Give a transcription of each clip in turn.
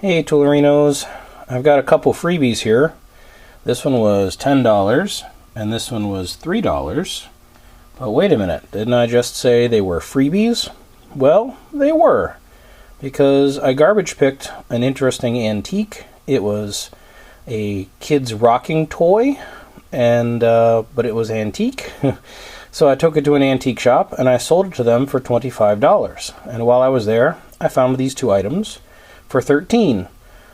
Hey Toolerinos, I've got a couple freebies here. This one was $10 and this one was $3. But wait a minute, didn't I just say they were freebies? Well, they were, because I garbage picked an interesting antique. It was a kid's rocking toy, and but it was antique. So I took it to an antique shop and I sold it to them for $25. And while I was there, I found these two items for $13.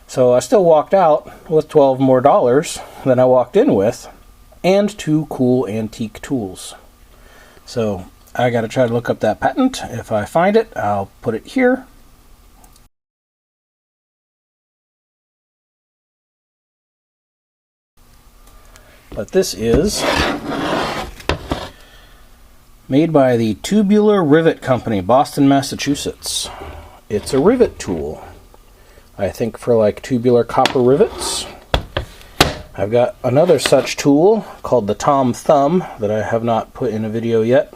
So I still walked out with $12 more than I walked in with, and two cool antique tools. So I got to try to look up that patent. If I find it, I'll put it here. But this is made by the Tubular Rivet Company, Boston, Massachusetts. It's a rivet tool, I think, for like tubular copper rivets. I've got another such tool called the Tom Thumb that I have not put in a video yet.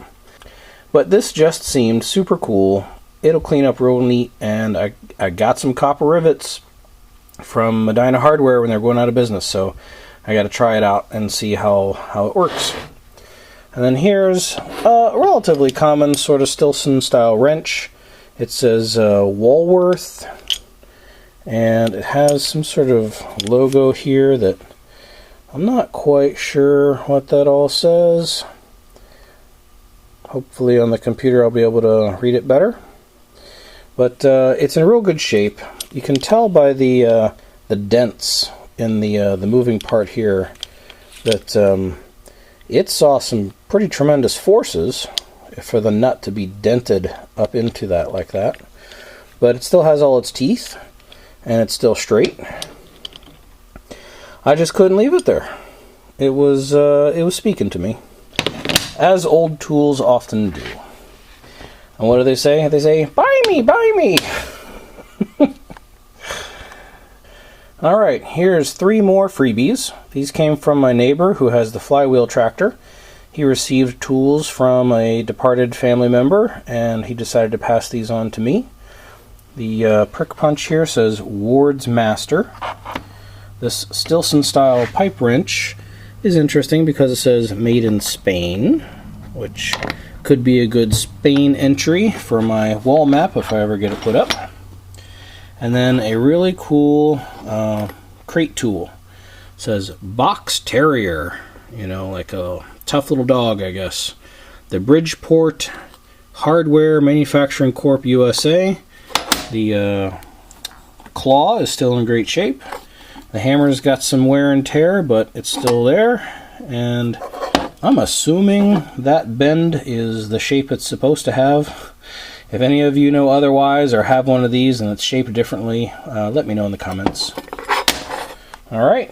But this just seemed super cool. It'll clean up real neat, and I got some copper rivets from Medina Hardware when they're going out of business, so I got to try it out and see how it works. And then here's a relatively common sort of Stilson style wrench. It says Walworth, and it has some sort of logo here that I'm not quite sure what that all says. Hopefully on the computer I'll be able to read it better. But it's in real good shape. You can tell by the dents in the moving part here that it saw some pretty tremendous forces for the nut to be dented up into that like that. But it still has all its teeth, and it's still straight. I just couldn't leave it there. It was speaking to me, as old tools often do. And what do they say? They say, "Buy me, buy me." All right, here's 3 more freebies. These came from my neighbor who has the flywheel tractor. He received tools from a departed family member, and he decided to pass these on to me. The prick punch here says Ward's Master. This Stilson style pipe wrench is interesting because it says made in Spain, which could be a good Spain entry for my wall map if I ever get it put up. And then a really cool crate tool. It says Box Terrier, you know, like a tough little dog, I guess. The Bridgeport Hardware Manufacturing Corp. USA. The claw is still in great shape. The hammer's got some wear and tear, but it's still there. And I'm assuming that bend is the shape it's supposed to have. If any of you know otherwise or have one of these and it's shaped differently, let me know in the comments. Alright.